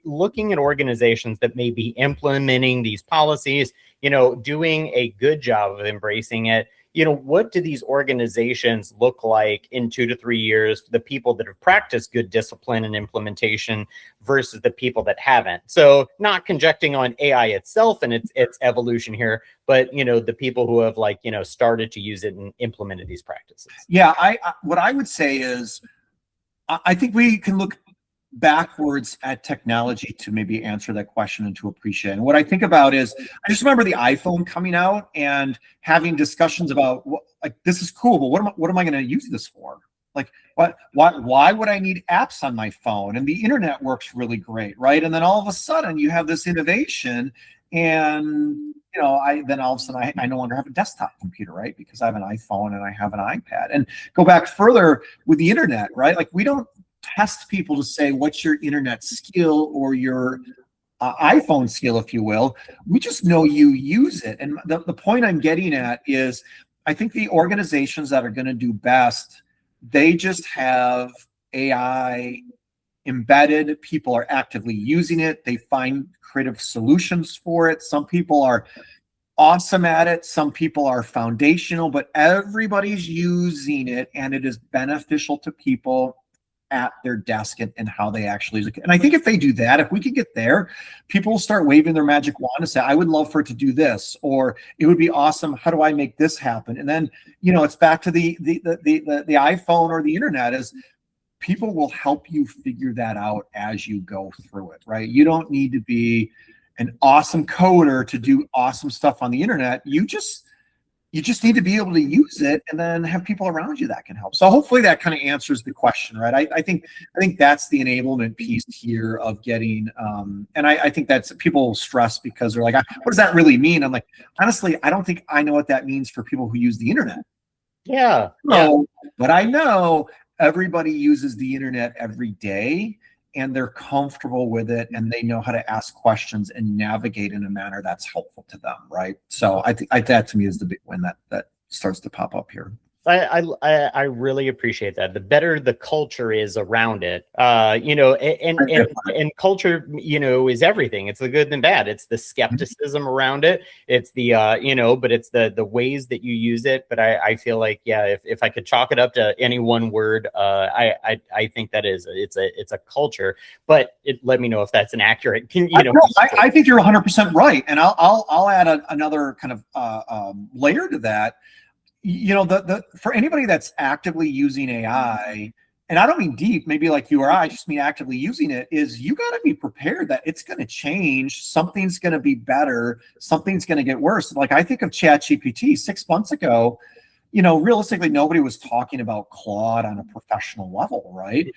Speaker 1: looking at organizations that may be implementing these policies, doing a good job of embracing it. What do these organizations look like in 2 to 3 years? The people that have practiced good discipline and implementation versus the people that haven't. So not conjecting on AI itself and its evolution here, but the people who have started to use it and implemented these practices.
Speaker 2: Yeah, what I would say is I think we can look backwards at technology to maybe answer that question and to appreciate. And what I think about is, I just remember the iPhone coming out and having discussions about this is cool, but what am I going to use this for? Why would I need apps on my phone? And the internet works really great, right? And then all of a sudden you have this innovation, and then all of a sudden I no longer have a desktop computer, right? Because I have an iPhone and I have an iPad. And go back further with the internet, right? We don't test people to say what's your internet skill or your iPhone skill, if you will. We just know you use it. And the point I'm getting at is, I think the organizations that are going to do best, they just have AI embedded. People are actively using it. They find creative solutions for it. Some people are awesome at it. Some people are foundational, but everybody's using it, and it is beneficial to people at their desk and how they actually use it. And I think if they do that, if we could get there, people will start waving their magic wand and say, I would love for it to do this, or it would be awesome. How do I make this happen? And then, it's back to the iPhone or the internet is, people will help you figure that out as you go through it, right? You don't need to be an awesome coder to do awesome stuff on the internet. You just need to be able to use it and then have people around you that can help. So hopefully that kind of answers the question, right? I think that's the enablement piece here of getting, and I think that's people stress because they're like, what does that really mean? I'm like, honestly, I don't think I know what that means for people who use the internet.
Speaker 1: Yeah.
Speaker 2: No, but I know everybody uses the internet every day and they're comfortable with it and they know how to ask questions and navigate in a manner that's helpful to them, right? So I think that to me is the big win that starts to pop up here.
Speaker 1: I really appreciate that. The better the culture is around it, and culture, is everything. It's the good and bad. It's the skepticism around it. It's the, but it's the ways that you use it. But I feel like, if I could chalk it up to any one word, I think that it's a culture. But let me know if that's an accurate.
Speaker 2: I think you're 100% right, and I'll add another kind of layer to that. For anybody that's actively using AI, and I don't mean deep, maybe like you or I just mean actively using it, is you got to be prepared that it's going to change. Something's going to be better. Something's going to get worse. Like I think of ChatGPT 6 months ago, realistically, nobody was talking about Claude on a professional level, right?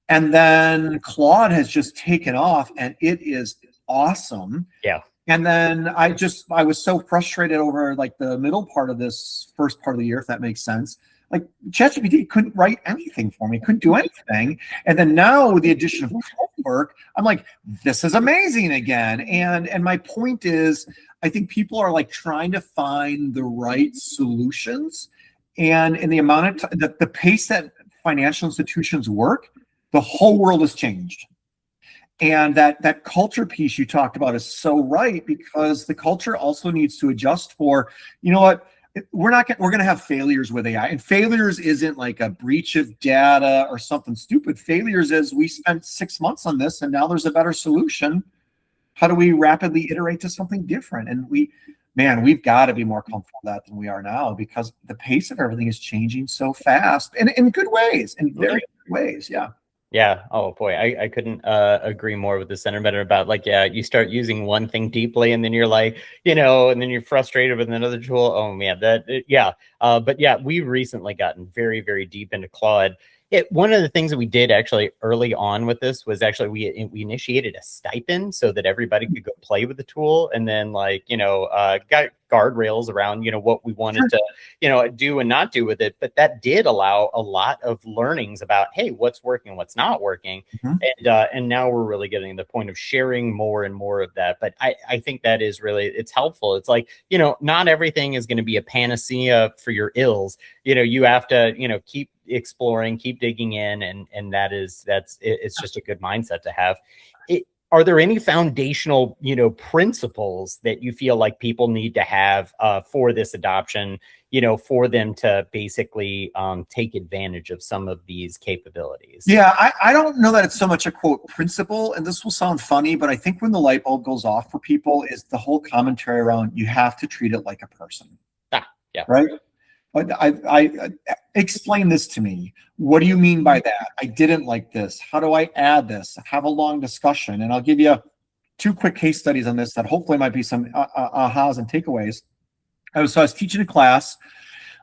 Speaker 2: And then Claude has just taken off and it is awesome.
Speaker 1: Yeah.
Speaker 2: And then I was so frustrated over like the middle part of this first part of the year, if that makes sense. Like ChatGPT couldn't write anything for me, couldn't do anything. And then now with the addition of homework, I'm like, this is amazing again. And my point is, I think people are like trying to find the right solutions. And in the amount of the pace that financial institutions work, the whole world has changed. And that culture piece you talked about is so right, because the culture also needs to adjust for, we're going to have failures with AI, and failures isn't like a breach of data or something stupid. Failures is we spent 6 months on this and now there's a better solution. How do we rapidly iterate to something different? And we've got to be more comfortable with that than we are now, because the pace of everything is changing so fast and in good ways, in very good ways. Yeah.
Speaker 1: Yeah. Oh boy, I couldn't agree more with the sentiment about like, you start using one thing deeply and then you're like, and then you're frustrated with another tool. Oh man, but we've recently gotten very, very deep into Claude. One of the things that we did actually early on with this was actually we initiated a stipend so that everybody could go play with the tool, and then got guardrails around what we wanted to do and not do with it. But that did allow a lot of learnings about, hey, what's working, what's not working. And now we're really getting to the point of sharing more and more of that. But I think that is really, it's helpful. It's like, not everything is going to be a panacea for your ills. You have to keep exploring, keep digging in, and it's just a good mindset to have. Are there any foundational principles that you feel like people need to have for this adoption, for them to basically take advantage of some of these capabilities?
Speaker 2: Yeah, I don't know that it's so much a quote principle, and this will sound funny, but I think when the light bulb goes off for people is the whole commentary around you have to treat it like a person.
Speaker 1: Yeah.
Speaker 2: Right? I explain this to me. What do you mean by that? I didn't like this. How do I add this? Have a long discussion. And I'll give you 2 quick case studies on this that hopefully might be some ahas and takeaways. I was teaching a class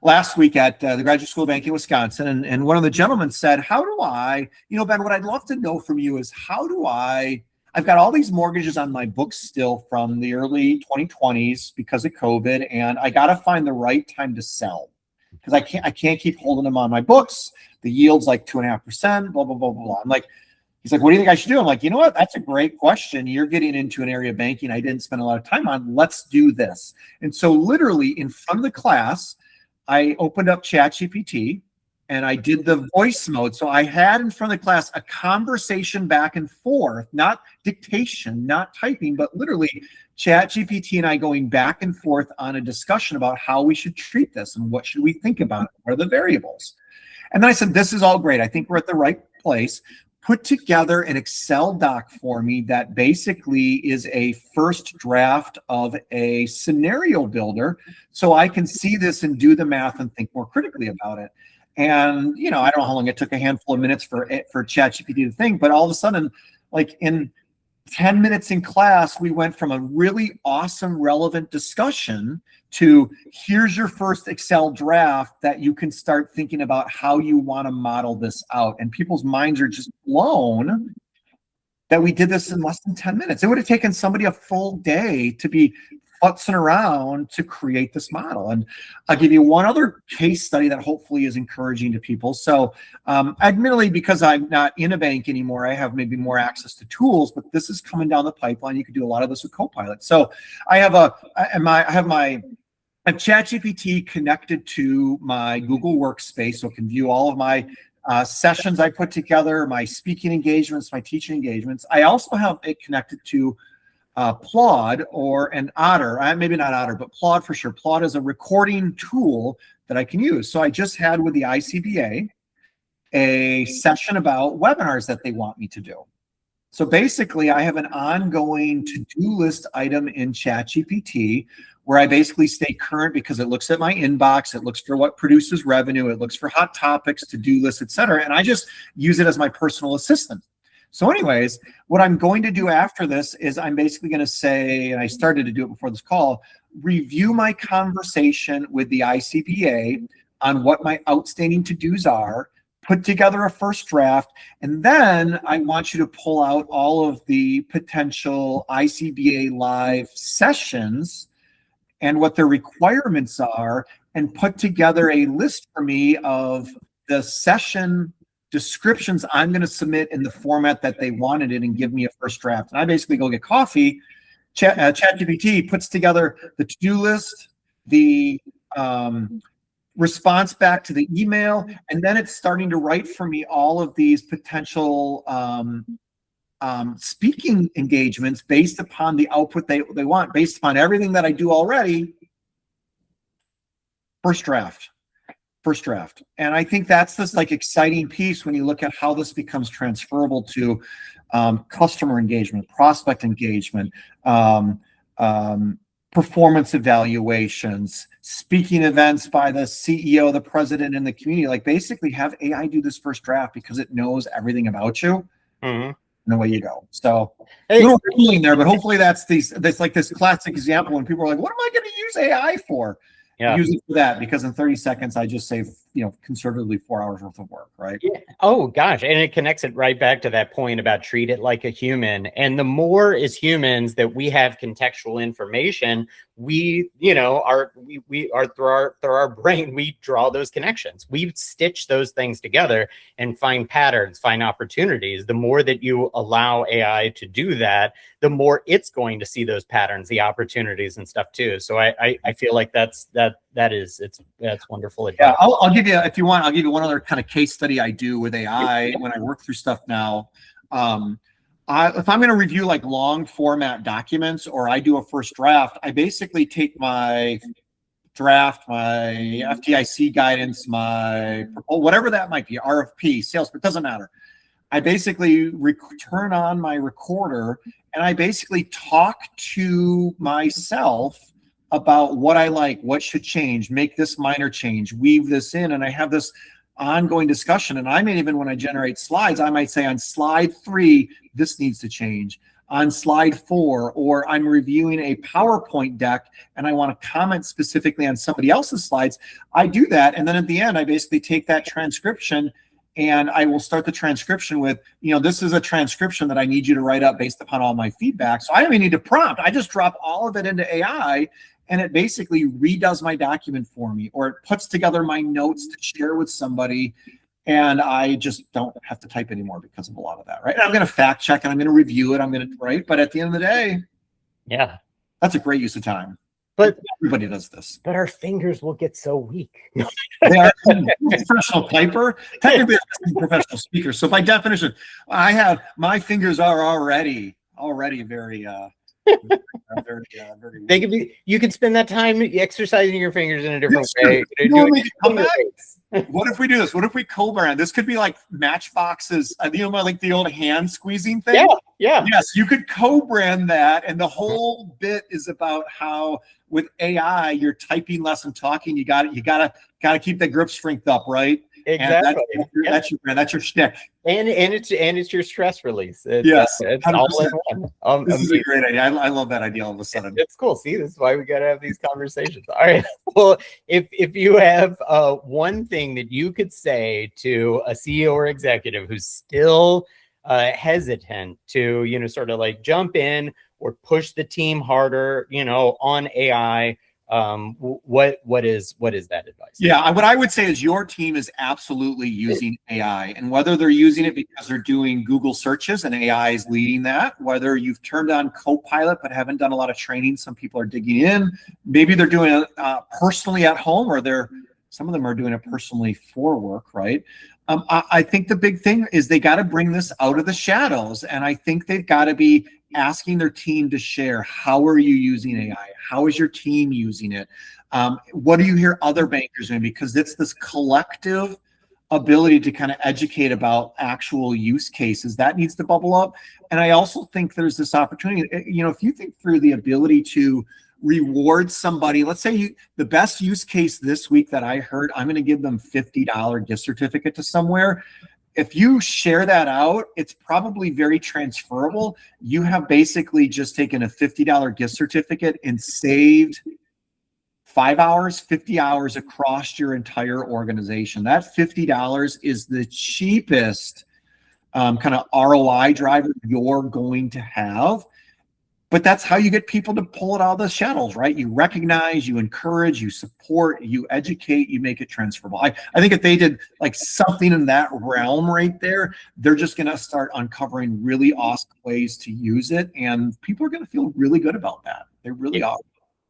Speaker 2: last week at the Graduate School of Banking in Wisconsin, and one of the gentlemen said, how do I, Ben, what I'd love to know from you is I've got all these mortgages on my books still from the early 2020s because of COVID, and I got to find the right time to sell, because I can't keep holding them on my books. The yield's like 2.5%, blah, blah, blah, blah, blah. I'm like, he's like, what do you think I should do? I'm like, you know what? That's a great question. You're getting into an area of banking I didn't spend a lot of time on. Let's do this. And so literally in front of the class, I opened up ChatGPT and I did the voice mode. So I had in front of the class a conversation back and forth, not dictation, not typing, but literally ChatGPT and I going back and forth on a discussion about how we should treat this and what should we think about it? What are the variables? And then I said, this is all great. I think we're at the right place. Put together an Excel doc for me that basically is a first draft of a scenario builder so I can see this and do the math and think more critically about it. And, I don't know how long it took, a handful of minutes for ChatGPT to think, but all of a sudden, like in 10 minutes in class, we went from a really awesome, relevant discussion to here's your first Excel draft that you can start thinking about how you want to model this out. And people's minds are just blown that we did this in less than 10 minutes. It would have taken somebody a full day to be futzing around to create this model. And I'll give you one other case study that hopefully is encouraging to people. So admittedly, because I'm not in a bank anymore, I have maybe more access to tools, but this is coming down the pipeline. You could do a lot of this with Copilot. So I have ChatGPT connected to my Google Workspace, so it can view all of my sessions I put together, my speaking engagements, my teaching engagements. I also have it connected to Plod or an Otter, maybe not Otter, but Plod for sure. Plod is a recording tool that I can use. So I just had with the ICBA a session about webinars that they want me to do. So basically, I have an ongoing to-do list item in ChatGPT where I basically stay current because it looks at my inbox, it looks for what produces revenue, it looks for hot topics, to-do lists, etc. And I just use it as my personal assistant. So anyways, what I'm going to do after this is I'm basically going to say, and I started to do it before this call, review my conversation with the ICBA on what my outstanding to-dos are, put together a first draft, and then I want you to pull out all of the potential ICBA live sessions and what their requirements are, and put together a list for me of the session descriptions I'm going to submit in the format that they wanted it, and give me a first draft. And I basically go get coffee. ChatGPT puts together the to-do list, the response back to the email, and then it's starting to write for me all of these potential speaking engagements based upon the output they want, based upon everything that I do already. First draft. And I think that's this like exciting piece when you look at how this becomes transferable to customer engagement, prospect engagement, performance evaluations, speaking events by the CEO, the president, and the community. Like basically have AI do this first draft because it knows everything about you. Mm-hmm. And away you go. So a little feeling there, but hopefully that's like this classic example when people are like, what am I going to use AI for? Yeah. Use it for that, because in 30 seconds, I just save, conservatively 4 hours worth of work, right?
Speaker 1: Yeah. Oh, gosh. And it connects it right back to that point about treat it like a human. And the more as humans that we have contextual information, we are through our brain, we draw those connections. We stitch those things together and find patterns, find opportunities. The more that you allow AI to do that, the more it's going to see those patterns, the opportunities and stuff too. So I feel like that's wonderful advice.
Speaker 2: Yeah, I'll give you, if you want, I'll give you one other kind of case study I do with AI when I work through stuff now. If I'm going to review like long format documents or I do a first draft, I basically take my draft, my FDIC guidance, my whatever that might be, RFP, sales, but it doesn't matter. I basically turn on my recorder and I basically talk to myself about what I like, what should change, make this minor change, weave this in, and I have this ongoing discussion. And I may even, when I generate slides, I might say on slide 3, this needs to change. On slide 4, or I'm reviewing a PowerPoint deck and I want to comment specifically on somebody else's slides, I do that. And then at the end, I basically take that transcription and I will start the transcription with, this is a transcription that I need you to write up based upon all my feedback. So I don't even need to prompt. I just drop all of it into AI and it basically redoes my document for me, or it puts together my notes to share with somebody. And I just don't have to type anymore because of a lot of that, right? And I'm going to fact check and I'm going to review it. I'm going to write, but at the end of the day,
Speaker 1: yeah,
Speaker 2: that's a great use of time.
Speaker 1: But
Speaker 2: everybody does this.
Speaker 1: But our fingers will get so weak.
Speaker 2: They are professional typer, technically I'm a professional speaker. So by definition, my fingers are already very
Speaker 1: they could be. You could spend that time exercising your fingers in a different way.
Speaker 2: What if we do this? What if we co-brand? This could be like Matchbox's, like the old hand squeezing thing.
Speaker 1: Yeah.
Speaker 2: Yes, you could co-brand that, and the whole bit is about how with AI you're typing less and talking. You got to keep the grip strength up, right?
Speaker 1: Exactly.
Speaker 2: That's your brand. That's your shtick.
Speaker 1: And it's your stress release.
Speaker 2: Yes,
Speaker 1: It's all in one.
Speaker 2: This is a great idea. I love that idea all of a sudden.
Speaker 1: It's cool. See, this is why we got to have these conversations. All right. Well, if you have one thing that you could say to a CEO or executive who's still hesitant to, sort of like jump in or push the team harder, on AI, what is that advice?
Speaker 2: Yeah, what I would say is your team is absolutely using AI, and whether they're using it because they're doing Google searches and AI is leading that, whether you've turned on Copilot but haven't done a lot of training, some people are digging in. Maybe they're doing it personally at home, or some of them are doing it personally for work, right? I think the big thing is they got to bring this out of the shadows, and I think they've got to be asking their team to share. How are you using AI? How is your team using it? What do you hear other bankers doing? Because it's this collective ability to kind of educate about actual use cases that needs to bubble up. And I also think there's this opportunity, if you think through the ability to reward somebody, let's say the best use case this week that I heard, I'm going to give them $50 gift certificate to somewhere. If you share that out, it's probably very transferable. You have basically just taken a $50 gift certificate and saved 5 hours, 50 hours across your entire organization. That $50 is the cheapest kind of ROI driver you're going to have. But that's how you get people to pull it out of the shadows, right? You recognize, you encourage, you support, you educate, you make it transferable. I think if they did like something in that realm right there, they're just going to start uncovering really awesome ways to use it. And people are going to feel really good about that. They really are.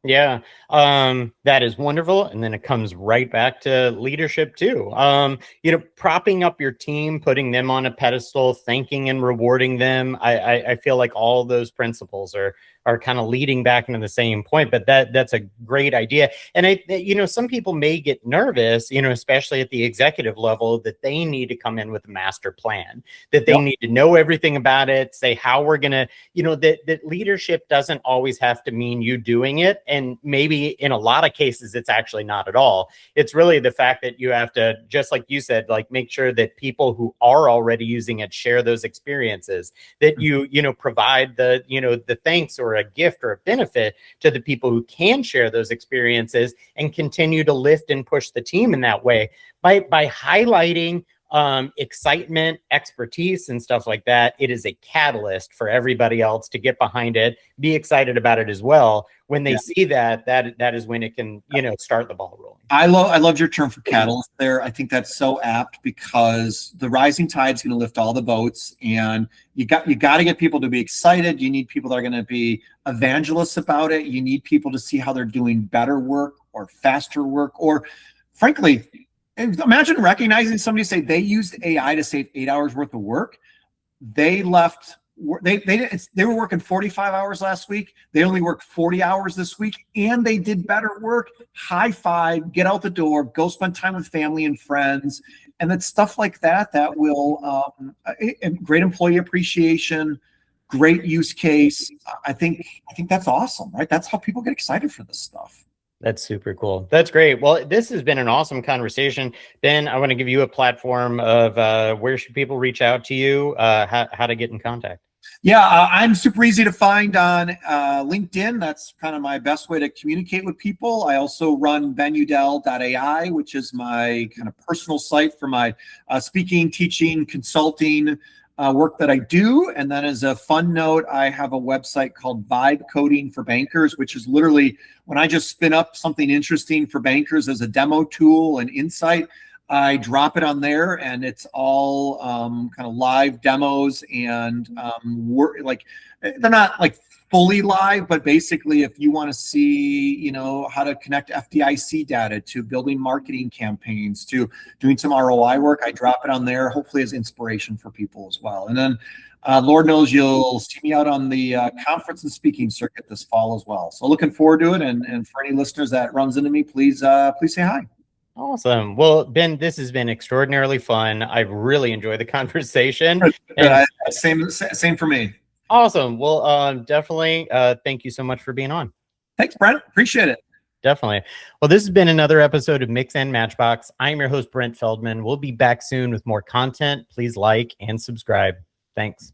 Speaker 1: Yeah, that is wonderful. And then it comes right back to leadership too. Propping up your team, putting them on a pedestal, thanking and rewarding them. I feel like all those principles are kind of leading back into the same point, but that's a great idea. And some people may get nervous, especially at the executive level, that they need to come in with a master plan, that they need to know everything about it, say how we're going to, that leadership doesn't always have to mean you doing it. And maybe in a lot of cases, it's actually not at all. It's really the fact that you have to, just like you said, like make sure that people who are already using it share those experiences, that you provide the thanks or a gift or a benefit to the people who can share those experiences, and continue to lift and push the team in that way by highlighting excitement, expertise, and stuff like that. It is a catalyst for everybody else to get behind it, be excited about it as well. When they see that is when it can, start the ball rolling.
Speaker 2: I loved your term for catalyst there. I think that's so apt, because the rising tide is going to lift all the boats, and you got to get people to be excited. You need people that are going to be evangelists about it. You need people to see how they're doing better work or faster work, or frankly, imagine recognizing somebody say they used AI to save 8 hours worth of work. They left. They were working 45 hours last week. They only worked 40 hours this week, and they did better work. High five, get out the door, go spend time with family and friends. And it's stuff like that will great employee appreciation, great use case. I think that's awesome, right? That's how people get excited for this stuff.
Speaker 1: That's super cool. That's great. Well, this has been an awesome conversation. Ben, I want to give you a platform of where should people reach out to you, how to get in contact.
Speaker 2: Yeah, I'm super easy to find on LinkedIn. That's kind of my best way to communicate with people. I also run Benudell.ai, which is my kind of personal site for my speaking, teaching, consulting work that I do. And then as a fun note, I have a website called Vibe Coding for Bankers, which is literally when I just spin up something interesting for bankers as a demo tool and insight, I drop it on there, and it's all kind of live demos, and they're not like fully live, but basically if you want to see, how to connect FDIC data to building marketing campaigns, to doing some ROI work, I drop it on there, hopefully as inspiration for people as well. And then Lord knows you'll see me out on the conference and speaking circuit this fall as well. So looking forward to it. And for any listeners that runs into me, please say hi.
Speaker 1: Awesome. Well, Ben, this has been extraordinarily fun. I've really enjoyed the conversation.
Speaker 2: Same for me.
Speaker 1: Awesome. Well, definitely. Thank you so much for being on.
Speaker 2: Thanks, Brent. Appreciate it.
Speaker 1: Definitely. Well, this has been another episode of Mix and Matchbox. I'm your host, Brent Feldman. We'll be back soon with more content. Please like and subscribe. Thanks.